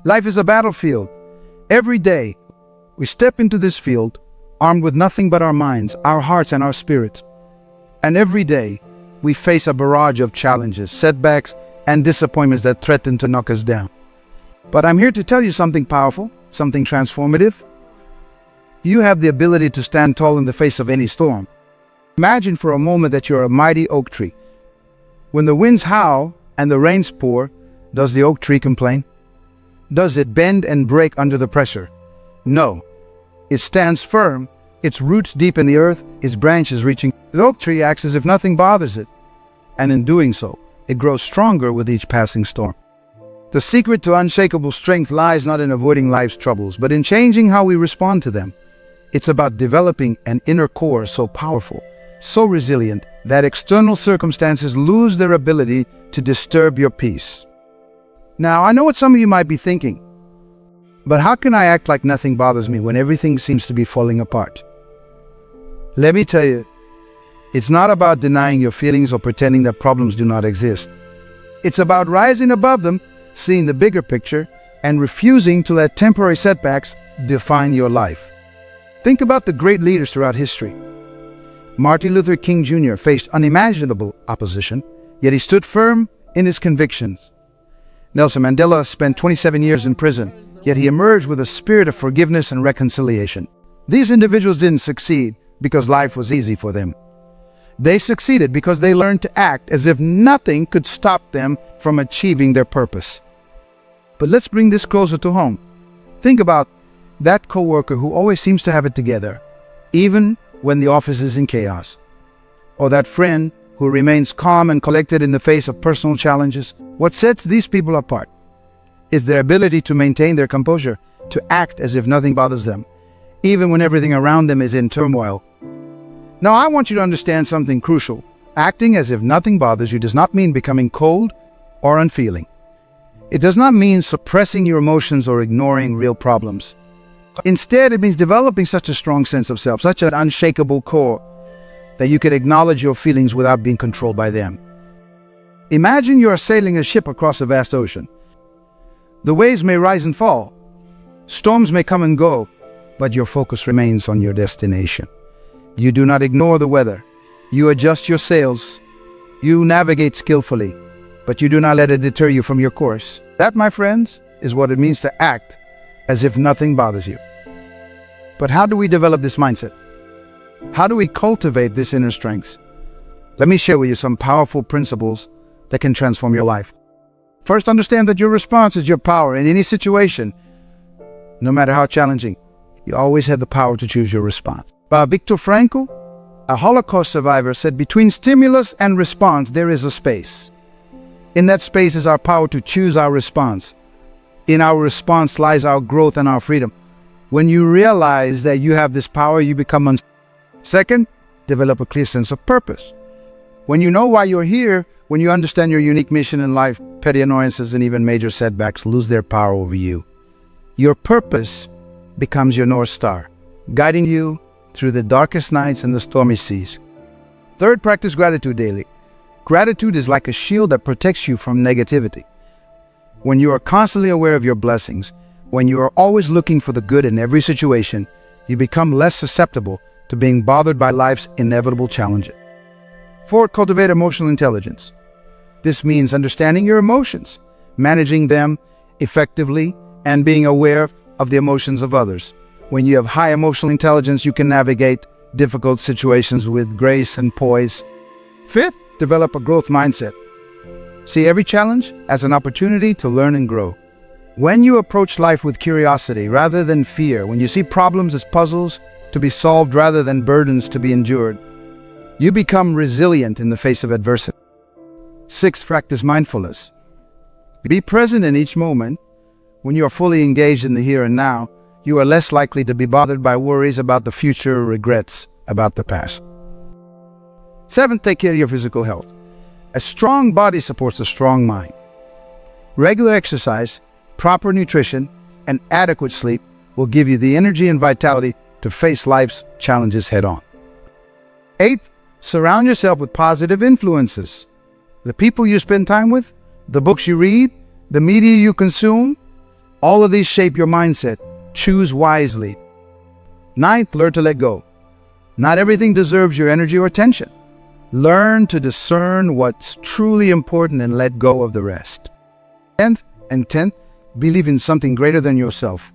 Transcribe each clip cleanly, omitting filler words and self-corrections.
Life is a battlefield. Every day, we step into this field armed with nothing but our minds, our hearts, and our spirits. And every day, we face a barrage of challenges, setbacks, and disappointments that threaten to knock us down. But I'm here to tell you something powerful, something transformative. You have the ability to stand tall in the face of any storm. Imagine for a moment that you're a mighty oak tree. When the winds howl and the rains pour, does the oak tree complain? Does it bend and break under the pressure? No. It stands firm, its roots deep in the earth, its branches reaching. The oak tree acts as if nothing bothers it. And in doing so, it grows stronger with each passing storm. The secret to unshakable strength lies not in avoiding life's troubles, but in changing how we respond to them. It's about developing an inner core so powerful, so resilient, that external circumstances lose their ability to disturb your peace. Now, I know what some of you might be thinking, but how can I act like nothing bothers me when everything seems to be falling apart? Let me tell you, it's not about denying your feelings or pretending that problems do not exist. It's about rising above them, seeing the bigger picture, and refusing to let temporary setbacks define your life. Think about the great leaders throughout history. Martin Luther King Jr. faced unimaginable opposition, yet he stood firm in his convictions. Nelson Mandela spent 27 years in prison, yet he emerged with a spirit of forgiveness and reconciliation. These individuals didn't succeed because life was easy for them. They succeeded because they learned to act as if nothing could stop them from achieving their purpose. But let's bring this closer to home. Think about that coworker who always seems to have it together, even when the office is in chaos. Or that friend who remains calm and collected in the face of personal challenges. What sets these people apart is their ability to maintain their composure, to act as if nothing bothers them, even when everything around them is in turmoil. Now, I want you to understand something crucial. Acting as if nothing bothers you does not mean becoming cold or unfeeling. It does not mean suppressing your emotions or ignoring real problems. Instead, it means developing such a strong sense of self, such an unshakable core, that you can acknowledge your feelings without being controlled by them. Imagine you are sailing a ship across a vast ocean. The waves may rise and fall. Storms may come and go, but your focus remains on your destination. You do not ignore the weather. You adjust your sails. You navigate skillfully, but you do not let it deter you from your course. That, my friends, is what it means to act as if nothing bothers you. But how do we develop this mindset? How do we cultivate this inner strength? Let me share with you some powerful principles that can transform your life. First, understand that your response is your power in any situation. No matter how challenging, you always have the power to choose your response. Viktor Frankl, a Holocaust survivor, said, "Between stimulus and response, there is a space. In that space is our power to choose our response. In our response lies our growth and our freedom." When you realize that you have this power, you become unstoppable. Second, develop a clear sense of purpose. When you know why you're here, when you understand your unique mission in life, petty annoyances and even major setbacks lose their power over you. Your purpose becomes your North Star, guiding you through the darkest nights and the stormy seas. Third, practice gratitude daily. Gratitude is like a shield that protects you from negativity. When you are constantly aware of your blessings, when you are always looking for the good in every situation, you become less susceptible to being bothered by life's inevitable challenges. Fourth, cultivate emotional intelligence. This means understanding your emotions, managing them effectively, and being aware of the emotions of others. When you have high emotional intelligence, you can navigate difficult situations with grace and poise. Fifth, develop a growth mindset. See every challenge as an opportunity to learn and grow. When you approach life with curiosity rather than fear, when you see problems as puzzles to be solved rather than burdens to be endured, you become resilient in the face of adversity. Sixth, practice mindfulness. Be present in each moment. When you are fully engaged in the here and now, you are less likely to be bothered by worries about the future or regrets about the past. Seventh, take care of your physical health. A strong body supports a strong mind. Regular exercise, proper nutrition, and adequate sleep will give you the energy and vitality to face life's challenges head-on. Eighth, surround yourself with positive influences. The people you spend time with, the books you read, the media you consume, All of these shape your mindset. Choose wisely. Ninth, learn to let go. Not everything deserves your energy or attention. Learn to discern what's truly important and let go of the rest. 10th, believe in something greater than yourself.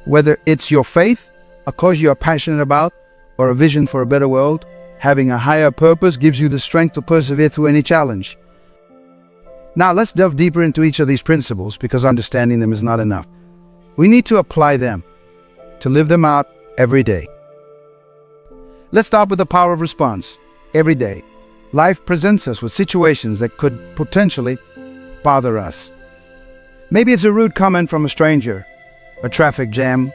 Whether it's your faith, a cause you are passionate about, or a vision for a better world, having a higher purpose gives you the strength to persevere through any challenge. Now let's delve deeper into each of these principles, because understanding them is not enough. We need to apply them, to live them out every day. Let's start with the power of response. Every day, life presents us with situations that could potentially bother us. Maybe it's a rude comment from a stranger, a traffic jam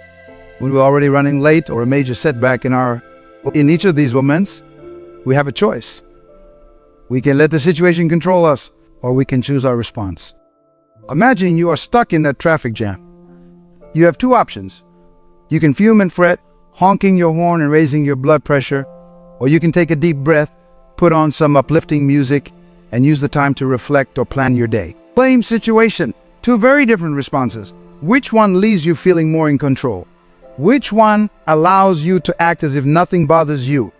when we're already running late, or a major setback in each of these moments, we have a choice. We can let the situation control us, or we can choose our response. Imagine you are stuck in that traffic jam. You have two options. You can fume and fret, honking your horn and raising your blood pressure, or you can take a deep breath, put on some uplifting music, and use the time to reflect or plan your day. Same situation, two very different responses. Which one leaves you feeling more in control? Which one allows you to act as if nothing bothers you?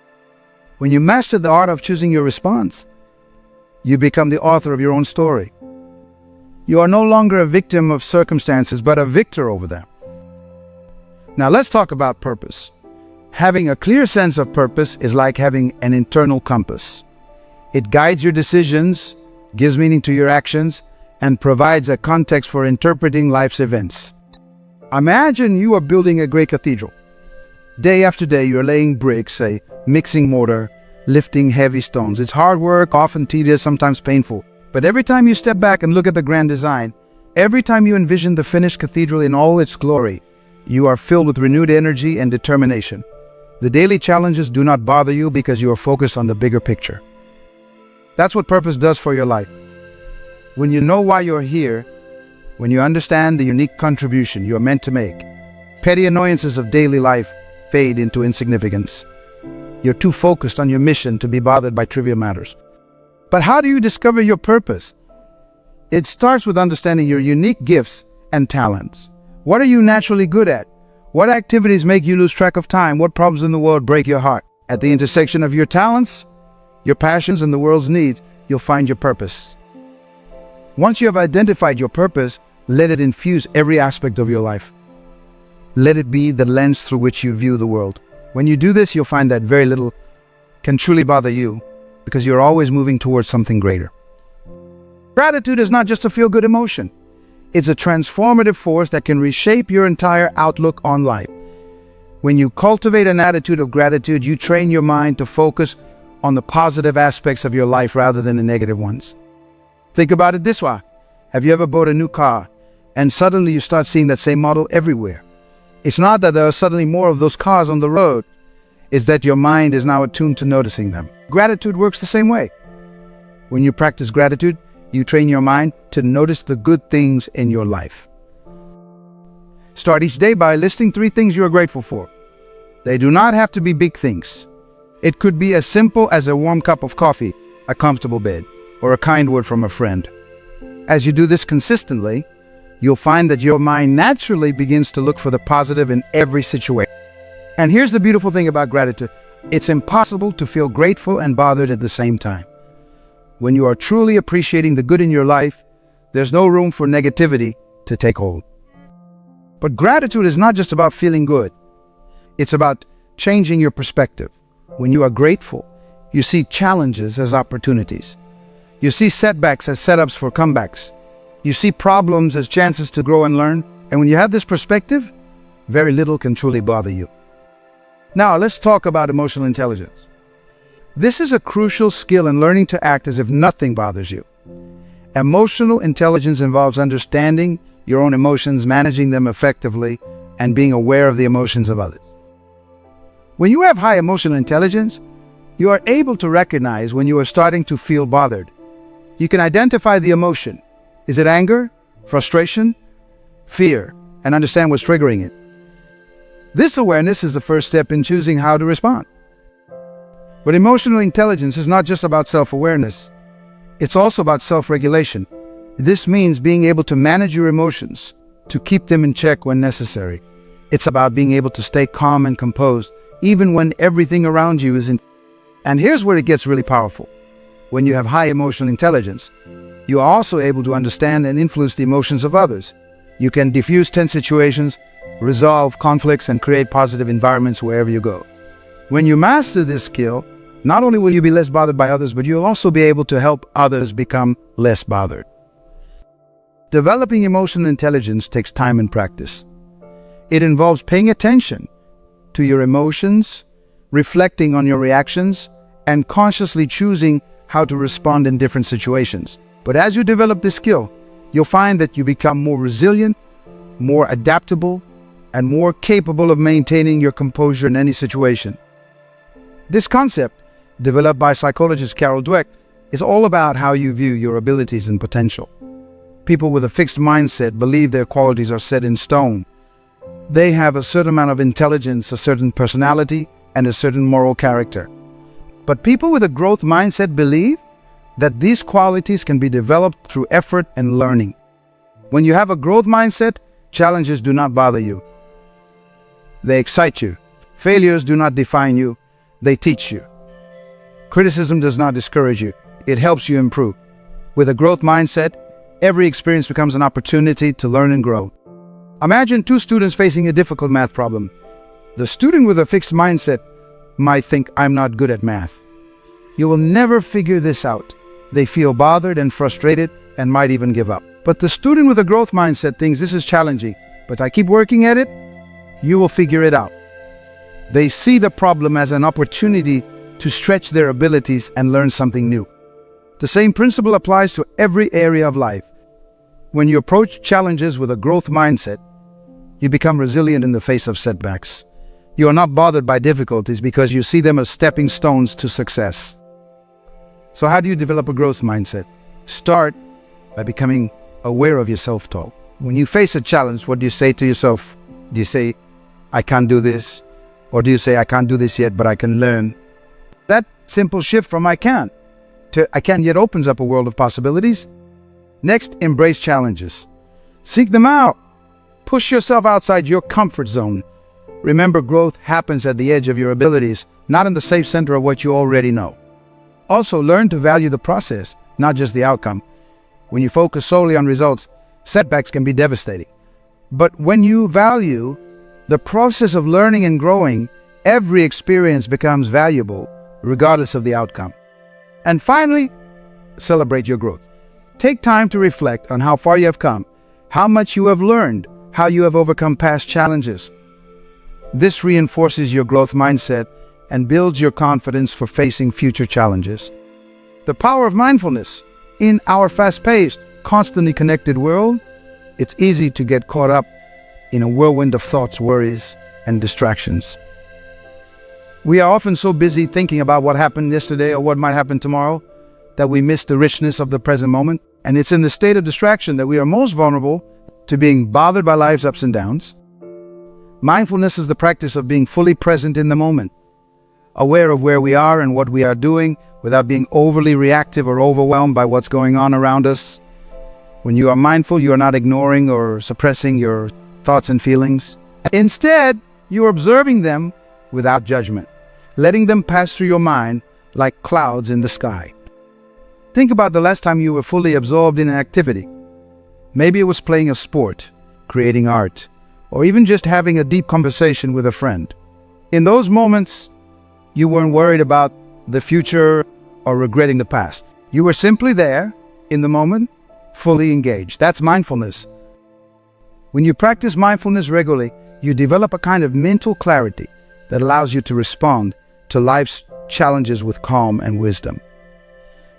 When you master the art of choosing your response, you become the author of your own story. You are no longer a victim of circumstances, but a victor over them. Now let's talk about purpose. Having a clear sense of purpose is like having an internal compass. It guides your decisions, gives meaning to your actions, and provides a context for interpreting life's events. Imagine you are building a great cathedral. Day after day, you're laying bricks, mixing mortar, lifting heavy stones. It's hard work, often tedious, sometimes painful. But every time you step back and look at the grand design, every time you envision the finished cathedral in all its glory, you are filled with renewed energy and determination. The daily challenges do not bother you because you are focused on the bigger picture. That's what purpose does for your life. When you know why you're here, when you understand the unique contribution you are meant to make, petty annoyances of daily life fade into insignificance. You're too focused on your mission to be bothered by trivial matters. But how do you discover your purpose? It starts with understanding your unique gifts and talents. What are you naturally good at? What activities make you lose track of time? What problems in the world break your heart? At the intersection of your talents, your passions, and the world's needs, you'll find your purpose. Once you have identified your purpose, let it infuse every aspect of your life. Let it be the lens through which you view the world. When you do this, you'll find that very little can truly bother you, because you're always moving towards something greater. Gratitude is not just a feel-good emotion. It's a transformative force that can reshape your entire outlook on life. When you cultivate an attitude of gratitude, you train your mind to focus on the positive aspects of your life rather than the negative ones. Think about it this way. Have you ever bought a new car and suddenly you start seeing that same model everywhere? It's not that there are suddenly more of those cars on the road. It's that your mind is now attuned to noticing them. Gratitude works the same way. When you practice gratitude, you train your mind to notice the good things in your life. Start each day by listing 3 things you are grateful for. They do not have to be big things. It could be as simple as a warm cup of coffee, a comfortable bed, or a kind word from a friend. As you do this consistently, you'll find that your mind naturally begins to look for the positive in every situation. And here's the beautiful thing about gratitude. It's impossible to feel grateful and bothered at the same time. When you are truly appreciating the good in your life, there's no room for negativity to take hold. But gratitude is not just about feeling good. It's about changing your perspective. When you are grateful, you see challenges as opportunities. You see setbacks as setups for comebacks. You see problems as chances to grow and learn. And when you have this perspective, very little can truly bother you. Now, let's talk about emotional intelligence. This is a crucial skill in learning to act as if nothing bothers you. Emotional intelligence involves understanding your own emotions, managing them effectively, and being aware of the emotions of others. When you have high emotional intelligence, you are able to recognize when you are starting to feel bothered. You can identify the emotion. Is it anger, frustration, fear, and understand what's triggering it. This awareness is the first step in choosing how to respond. But emotional intelligence is not just about self-awareness. It's also about self-regulation. This means being able to manage your emotions to keep them in check when necessary. It's about being able to stay calm and composed, even when everything around you is in. And here's where it gets really powerful. When you have high emotional intelligence, you are also able to understand and influence the emotions of others. You can diffuse tense situations, resolve conflicts, and create positive environments wherever you go. When you master this skill, not only will you be less bothered by others, but you'll also be able to help others become less bothered. Developing emotional intelligence takes time and practice. It involves paying attention to your emotions, reflecting on your reactions, and consciously choosing how to respond in different situations. But as you develop this skill, you'll find that you become more resilient, more adaptable, and more capable of maintaining your composure in any situation. This concept, developed by psychologist Carol Dweck, is all about how you view your abilities and potential. People with a fixed mindset believe their qualities are set in stone. They have a certain amount of intelligence, a certain personality, and a certain moral character. But people with a growth mindset believe that these qualities can be developed through effort and learning. When you have a growth mindset, challenges do not bother you. They excite you. Failures do not define you. They teach you. Criticism does not discourage you. It helps you improve. With a growth mindset, every experience becomes an opportunity to learn and grow. Imagine two students facing a difficult math problem. The student with a fixed mindset might think, "I'm not good at math." You will never figure this out. They feel bothered and frustrated and might even give up. But the student with a growth mindset thinks, "This is challenging, but I keep working at it, you will figure it out." They see the problem as an opportunity to stretch their abilities and learn something new. The same principle applies to every area of life. When you approach challenges with a growth mindset, you become resilient in the face of setbacks. You are not bothered by difficulties because you see them as stepping stones to success. So how do you develop a growth mindset? Start by becoming aware of your self-talk. When you face a challenge, what do you say to yourself? Do you say, "I can't do this"? Or do you say, "I can't do this yet, but I can learn"? That simple shift from "I can't" to "I can" yet opens up a world of possibilities. Next, embrace challenges. Seek them out. Push yourself outside your comfort zone. Remember, growth happens at the edge of your abilities, not in the safe center of what you already know. Also, learn to value the process, not just the outcome. When you focus solely on results, setbacks can be devastating. But when you value the process of learning and growing, every experience becomes valuable, regardless of the outcome. And finally, celebrate your growth. Take time to reflect on how far you have come, how much you have learned, how you have overcome past challenges. This reinforces your growth mindset and builds your confidence for facing future challenges. The power of mindfulness. In our fast-paced, constantly connected world, it's easy to get caught up in a whirlwind of thoughts, worries, and distractions. We are often so busy thinking about what happened yesterday or what might happen tomorrow that we miss the richness of the present moment. And it's in the state of distraction that we are most vulnerable to being bothered by life's ups and downs. Mindfulness is the practice of being fully present in the moment, aware of where we are and what we are doing without being overly reactive or overwhelmed by what's going on around us. When you are mindful, you are not ignoring or suppressing your thoughts and feelings. Instead, you are observing them without judgment, letting them pass through your mind like clouds in the sky. Think about the last time you were fully absorbed in an activity. Maybe it was playing a sport, creating art, or even just having a deep conversation with a friend. In those moments, you weren't worried about the future or regretting the past. You were simply there, in the moment, fully engaged. That's mindfulness. When you practice mindfulness regularly, you develop a kind of mental clarity that allows you to respond to life's challenges with calm and wisdom.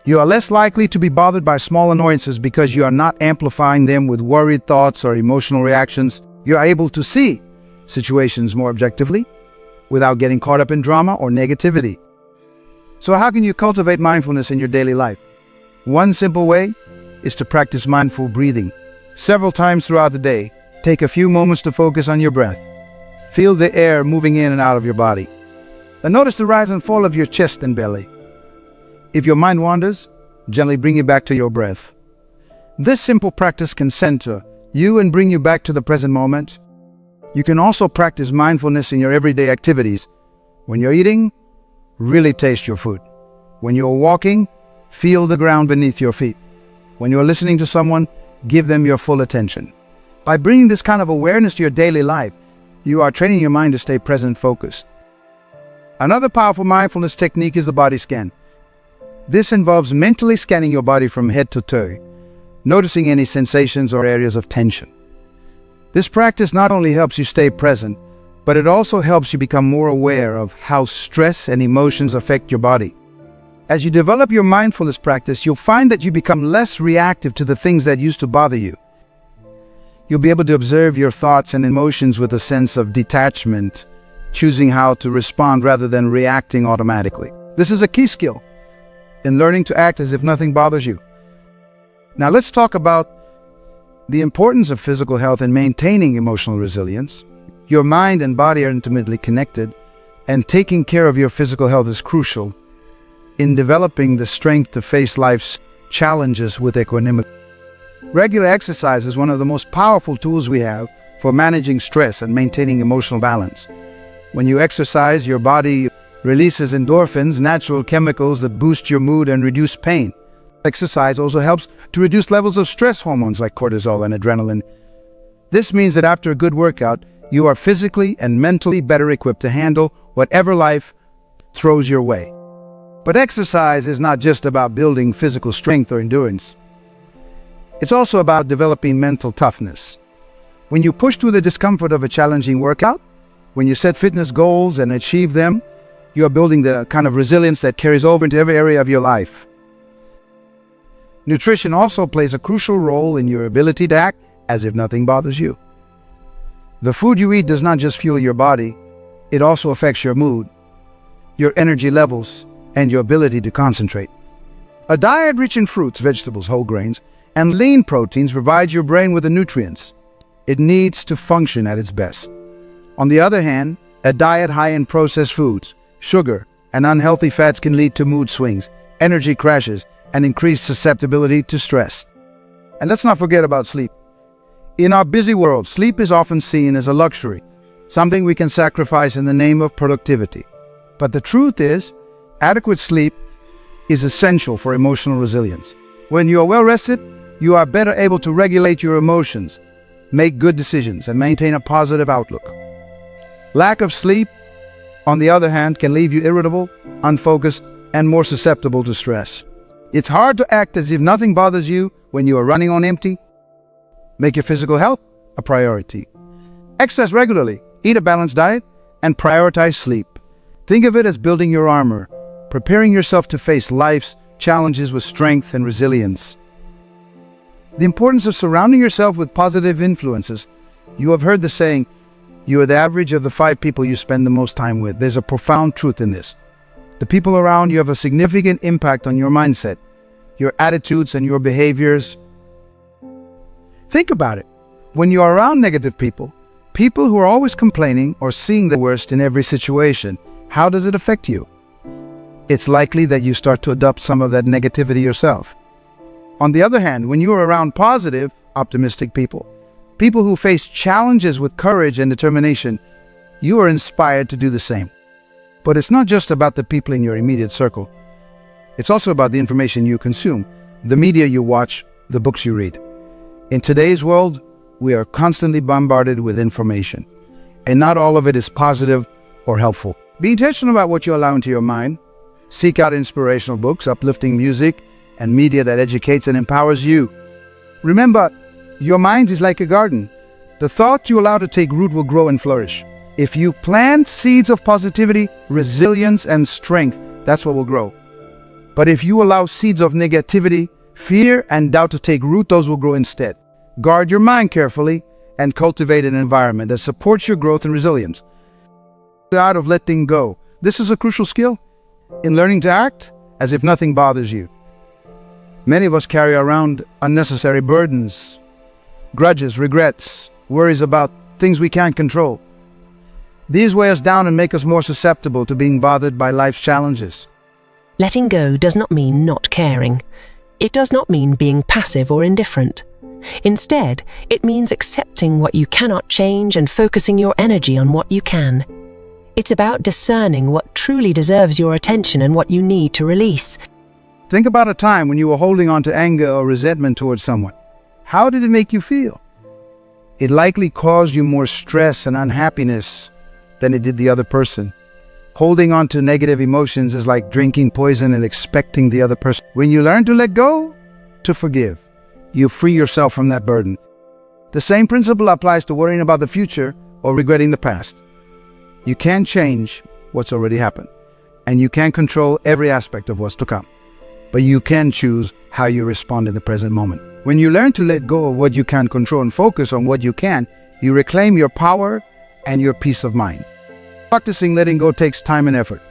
You are less likely to be bothered by small annoyances because you are not amplifying them with worried thoughts or emotional reactions. You are able to see situations more objectively without getting caught up in drama or negativity. So how can you cultivate mindfulness in your daily life? One simple way is to practice mindful breathing. Several times throughout the day, take a few moments to focus on your breath. Feel the air moving in and out of your body. And notice the rise and fall of your chest and belly. If your mind wanders, gently bring it back to your breath. This simple practice can center, you and bring you back to the present moment. You can also practice mindfulness in your everyday activities. When you're eating, really taste your food. When you're walking, feel the ground beneath your feet. When you're listening to someone, give them your full attention. By bringing this kind of awareness to your daily life, you are training your mind to stay present focused. Another powerful mindfulness technique is the body scan. This involves mentally scanning your body from head to toe, noticing any sensations or areas of tension. This practice not only helps you stay present, but it also helps you become more aware of how stress and emotions affect your body. As you develop your mindfulness practice, you'll find that you become less reactive to the things that used to bother you. You'll be able to observe your thoughts and emotions with a sense of detachment, choosing how to respond rather than reacting automatically. This is a key skill in learning to act as if nothing bothers you. Now let's talk about the importance of physical health in maintaining emotional resilience. Your mind and body are intimately connected, and taking care of your physical health is crucial in developing the strength to face life's challenges with equanimity. Regular exercise is one of the most powerful tools we have for managing stress and maintaining emotional balance. When you exercise, your body releases endorphins, natural chemicals that boost your mood and reduce pain. Exercise also helps to reduce levels of stress hormones like cortisol and adrenaline. This means that after a good workout, you are physically and mentally better equipped to handle whatever life throws your way. But exercise is not just about building physical strength or endurance. It's also about developing mental toughness. When you push through the discomfort of a challenging workout, when you set fitness goals and achieve them, you are building the kind of resilience that carries over into every area of your life. Nutrition also plays a crucial role in your ability to act as if nothing bothers you. The food you eat does not just fuel your body, it also affects your mood, your energy levels, and your ability to concentrate. A diet rich in fruits, vegetables, whole grains, and lean proteins provides your brain with the nutrients it needs to function at its best. On the other hand, a diet high in processed foods, sugar, and unhealthy fats can lead to mood swings, energy crashes, and increased susceptibility to stress. And let's not forget about sleep. In our busy world, sleep is often seen as a luxury, something we can sacrifice in the name of productivity. But the truth is, adequate sleep is essential for emotional resilience. When you are well rested, you are better able to regulate your emotions, make good decisions, and maintain a positive outlook. Lack of sleep, on the other hand, can leave you irritable, unfocused, and more susceptible to stress. It's hard to act as if nothing bothers you when you are running on empty. Make your physical health a priority. Exercise regularly, eat a balanced diet, and prioritize sleep. Think of it as building your armor, preparing yourself to face life's challenges with strength and resilience. The importance of surrounding yourself with positive influences. You have heard the saying, you are the average of the 5 people you spend the most time with. There's a profound truth in this. The people around you have a significant impact on your mindset, your attitudes, and your behaviors. Think about it. When you are around negative people, people who are always complaining or seeing the worst in every situation, how does it affect you? It's likely that you start to adopt some of that negativity yourself. On the other hand, when you are around positive, optimistic people, people who face challenges with courage and determination, you are inspired to do the same. But it's not just about the people in your immediate circle. It's also about the information you consume, the media you watch, the books you read. In today's world, we are constantly bombarded with information, and not all of it is positive or helpful. Be intentional about what you allow into your mind. Seek out inspirational books, uplifting music, and media that educates and empowers you. Remember, your mind is like a garden. The thoughts you allow to take root will grow and flourish. If you plant seeds of positivity, resilience, and strength, that's what will grow. But if you allow seeds of negativity, fear, and doubt to take root, those will grow instead. Guard your mind carefully and cultivate an environment that supports your growth and resilience. The art of letting go. This is a crucial skill in learning to act as if nothing bothers you. Many of us carry around unnecessary burdens, grudges, regrets, worries about things we can't control. These weigh us down and make us more susceptible to being bothered by life's challenges. Letting go does not mean not caring. It does not mean being passive or indifferent. Instead, it means accepting what you cannot change and focusing your energy on what you can. It's about discerning what truly deserves your attention and what you need to release. Think about a time when you were holding on to anger or resentment towards someone. How did it make you feel? It likely caused you more stress and unhappiness than it did the other person. Holding on to negative emotions is like drinking poison and expecting the other person. When you learn to let go, to forgive, you free yourself from that burden. The same principle applies to worrying about the future or regretting the past. You can't change what's already happened, and you can't control every aspect of what's to come. But you can choose how you respond in the present moment. When you learn to let go of what you can't control and focus on what you can, you reclaim your power and your peace of mind. Practicing letting go takes time and effort.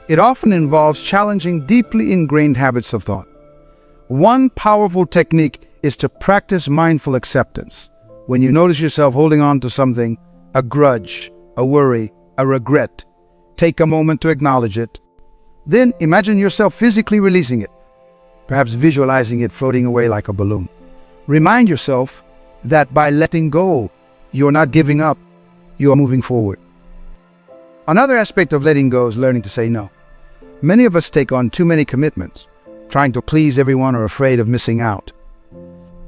It often involves challenging deeply ingrained habits of thought. One powerful technique is to practice mindful acceptance. When you notice yourself holding on to something, a grudge, a worry, a regret, take a moment to acknowledge it. Then imagine yourself physically releasing it, perhaps visualizing it floating away like a balloon. Remind yourself that by letting go, you're not giving up, you are moving forward. Another aspect of letting go is learning to say no. Many of us take on too many commitments, trying to please everyone or afraid of missing out.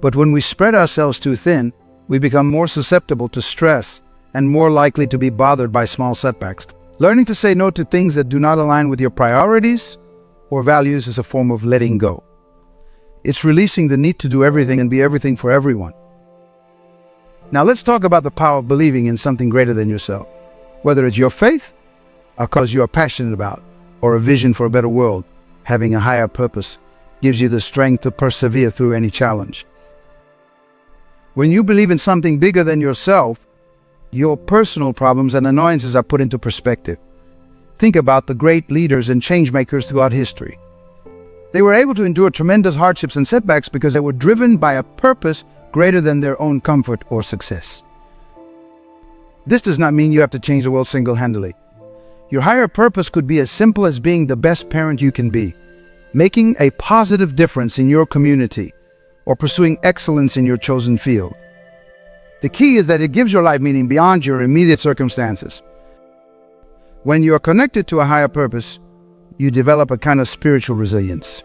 But when we spread ourselves too thin, we become more susceptible to stress and more likely to be bothered by small setbacks. Learning to say no to things that do not align with your priorities or values is a form of letting go. It's releasing the need to do everything and be everything for everyone. Now let's talk about the power of believing in something greater than yourself. Whether it's your faith, a cause you are passionate about, or a vision for a better world, having a higher purpose gives you the strength to persevere through any challenge. When you believe in something bigger than yourself, your personal problems and annoyances are put into perspective. Think about the great leaders and change makers throughout history. They were able to endure tremendous hardships and setbacks because they were driven by a purpose greater than their own comfort or success. This does not mean you have to change the world single-handedly. Your higher purpose could be as simple as being the best parent you can be, making a positive difference in your community, or pursuing excellence in your chosen field. The key is that it gives your life meaning beyond your immediate circumstances. When you are connected to a higher purpose, you develop a kind of spiritual resilience.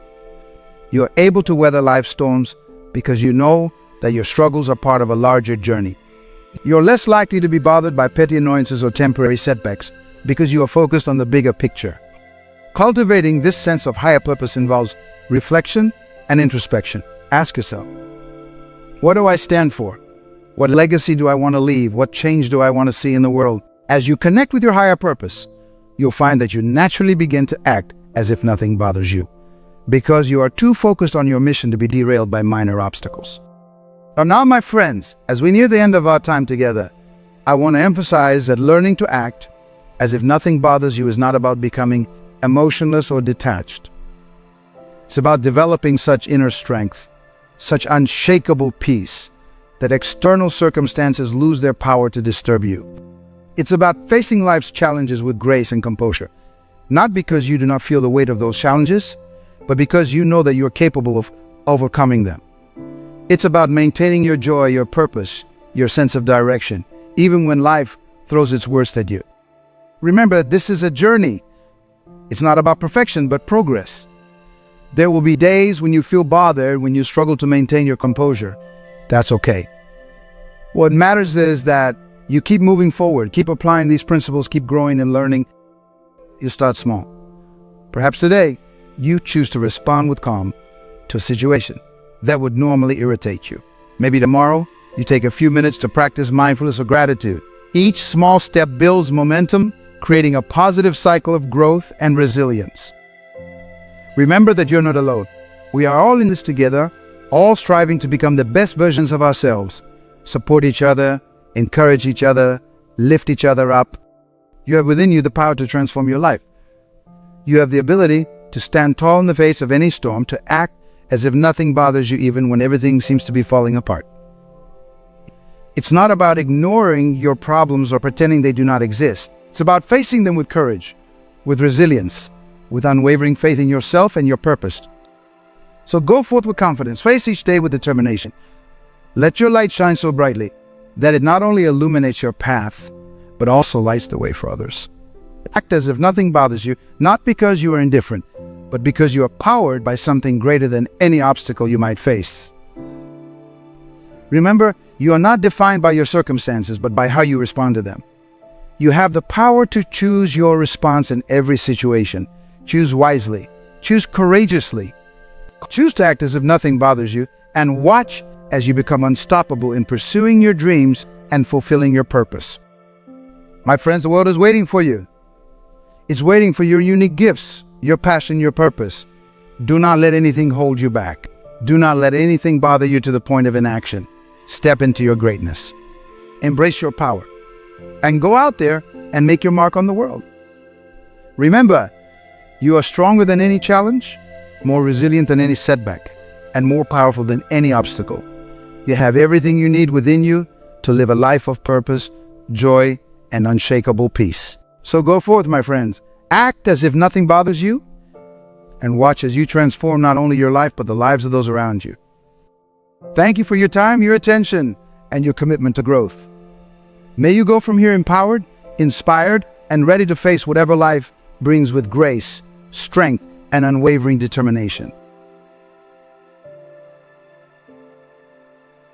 You are able to weather life's storms because you know that your struggles are part of a larger journey. You're less likely to be bothered by petty annoyances or temporary setbacks because you are focused on the bigger picture. Cultivating this sense of higher purpose involves reflection and introspection. Ask yourself, what do I stand for? What legacy do I want to leave? What change do I want to see in the world? As you connect with your higher purpose, you'll find that you naturally begin to act as if nothing bothers you, because you are too focused on your mission to be derailed by minor obstacles. So now, my friends, as we near the end of our time together, I want to emphasize that learning to act as if nothing bothers you is not about becoming emotionless or detached. It's about developing such inner strength, such unshakable peace, that external circumstances lose their power to disturb you. It's about facing life's challenges with grace and composure, not because you do not feel the weight of those challenges, but because you know that you're capable of overcoming them. It's about maintaining your joy, your purpose, your sense of direction, even when life throws its worst at you. Remember, this is a journey. It's not about perfection, but progress. There will be days when you feel bothered, when you struggle to maintain your composure. That's okay. What matters is that you keep moving forward, keep applying these principles, keep growing and learning. You start small. Perhaps today, you choose to respond with calm to a situation that would normally irritate you. Maybe tomorrow, you take a few minutes to practice mindfulness or gratitude. Each small step builds momentum, creating a positive cycle of growth and resilience. Remember that you're not alone. We are all in this together, all striving to become the best versions of ourselves. Support each other, encourage each other, lift each other up. You have within you the power to transform your life. You have the ability to stand tall in the face of any storm, to act as if nothing bothers you even when everything seems to be falling apart. It's not about ignoring your problems or pretending they do not exist. It's about facing them with courage, with resilience, with unwavering faith in yourself and your purpose. So go forth with confidence, face each day with determination. Let your light shine so brightly that it not only illuminates your path, but also lights the way for others. Act as if nothing bothers you, not because you are indifferent, but because you are powered by something greater than any obstacle you might face. Remember, you are not defined by your circumstances, but by how you respond to them. You have the power to choose your response in every situation. Choose wisely. Choose courageously. Choose to act as if nothing bothers you, and watch as you become unstoppable in pursuing your dreams and fulfilling your purpose. My friends, the world is waiting for you. It's waiting for your unique gifts, your passion, your purpose. Do not let anything hold you back. Do not let anything bother you to the point of inaction. Step into your greatness. Embrace your power. And go out there and make your mark on the world. Remember, you are stronger than any challenge, more resilient than any setback, and more powerful than any obstacle. You have everything you need within you to live a life of purpose, joy, and unshakable peace. So go forth, my friends. Act as if nothing bothers you, and watch as you transform not only your life, but the lives of those around you. Thank you for your time, your attention, and your commitment to growth. May you go from here empowered, inspired, and ready to face whatever life brings with grace, strength, and unwavering determination.